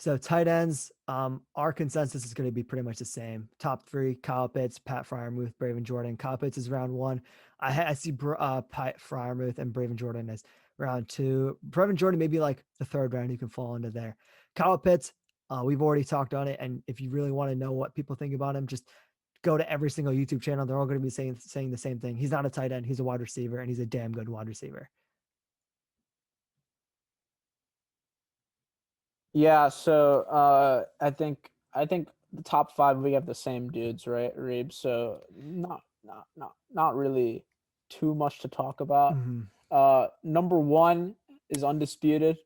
So tight ends, our consensus is going to be pretty much the same. Top three: Kyle Pitts, Pat Freiermuth, Brevin Jordan. Kyle Pitts is round one. I see Pat Freiermuth and Brevin Jordan as round two. Brevin Jordan maybe like the third round. You can fall into there. Kyle Pitts, we've already talked on it, and if you really want to know what people think about him, just go to every single YouTube channel. They're all going to be saying the same thing. He's not a tight end. He's a wide receiver, and he's a damn good wide receiver. Yeah, so I think the top five we have the same dudes, right, Reeb? So not really too much to talk about. Mm-hmm. Number one is Undisputed.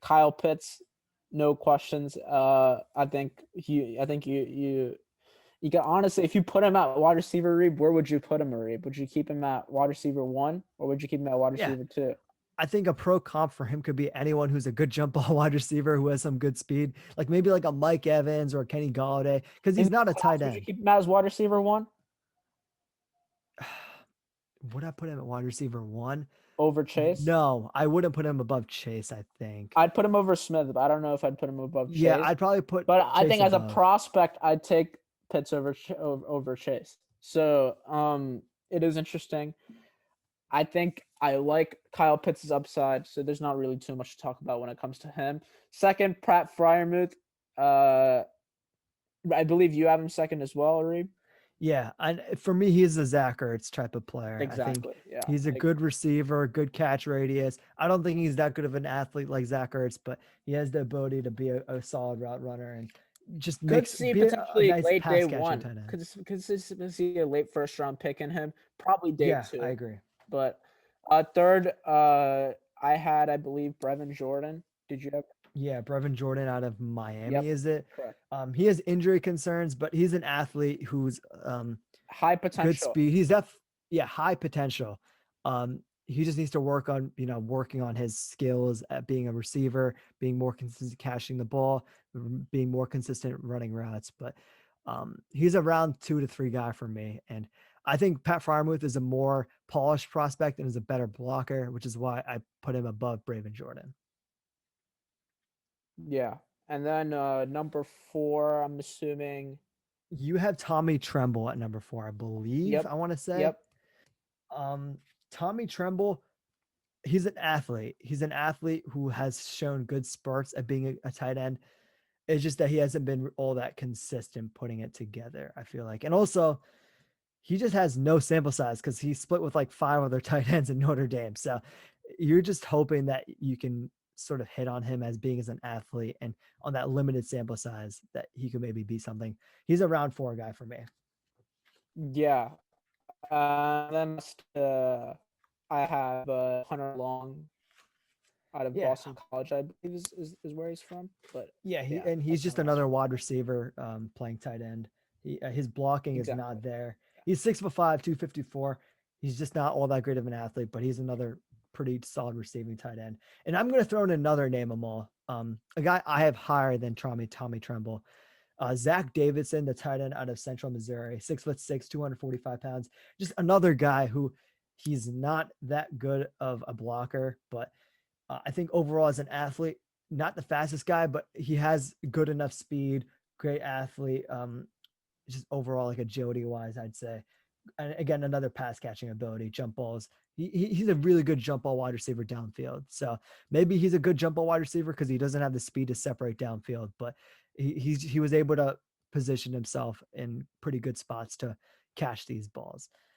Kyle Pitts, no questions. I think you can honestly, if you put him at wide receiver, Reeb, where would you put him, Reeb? Would you keep him at wide receiver one, or would you keep him at wide Yeah, receiver two? I think a pro comp for him could be anyone who's a good jump ball wide receiver who has some good speed, like maybe like a Mike Evans or a Kenny Galladay, because In he's not this a class, tight would you end. keep him as wide receiver one Would I put him at wide receiver one? over Chase? No, I wouldn't put him above Chase, I think. I'd put him over Smith, but I don't know if I'd put him above Yeah, Chase. I'd probably put But I Chase think as a above. prospect, I'd take Pitts over Chase. So it is interesting. I think I like Kyle Pitts' upside, so there's not really too much to talk about when it comes to him. Second, Pratt Freiermuth. I believe you have him second as well, Reeb. Yeah, and for me, he's a Zach Ertz type of player. I think Exactly. Yeah. he's a good receiver, good catch radius. I don't think he's that good of an athlete like Zach Ertz, but he has the ability to be a solid route runner and just Could makes see be a potentially nice late day pass catching one. tight end. Could see a late first round pick in him. Probably day Yeah, I two. agree. But third, I had, I believe, Brevin Jordan. Did you have? Yeah, Brevin Jordan out of Miami, Yep, is it? correct. He has injury concerns, but he's an athlete who's High good potential. speed. Yeah, high potential. He just needs to work on, working on his skills at being a receiver, being more consistent catching the ball, being more consistent running routes. But he's a round 2 to 3 guy for me. And I think Pat Freiermuth is a more polished prospect and is a better blocker, which is why I put him above Brevin Jordan. Yeah. And then number four, I'm assuming. You have Tommy Tremble at number 4, I believe. Yep. I want to say. Yep. Um, Tommy Tremble, he's an athlete. He's an athlete who has shown good spurts at being a tight end. It's just that he hasn't been all that consistent putting it together, I feel like. And also, he just has no sample size because he split with like 5 other tight ends in Notre Dame. So you're just hoping that you can sort of hit on him as being as an athlete and on that limited sample size that he could maybe be something. He's a round 4 guy for me. Yeah. Then I have Hunter Long out of Yeah. Boston College, I believe is where he's from. But Yeah, yeah, he's that's just my next another one. wide receiver playing tight end. His blocking is Exactly. not there. He's 6'5", 254. He's just not all that great of an athlete, but he's another pretty solid receiving tight end. And I'm going to throw in another name, Amal. A guy I have higher than Tommy Tremble. Zach Davidson, the tight end out of Central Missouri, 6'6", 245 pounds. Just another guy who he's not that good of a blocker, but I think overall as an athlete, not the fastest guy, but he has good enough speed, great athlete. Just overall like agility wise, I'd say. And again, another pass catching ability, jump balls. He's a really good jump ball wide receiver downfield. So maybe he's a good jump ball wide receiver because he doesn't have the speed to separate downfield, but he was able to position himself in pretty good spots to catch these balls.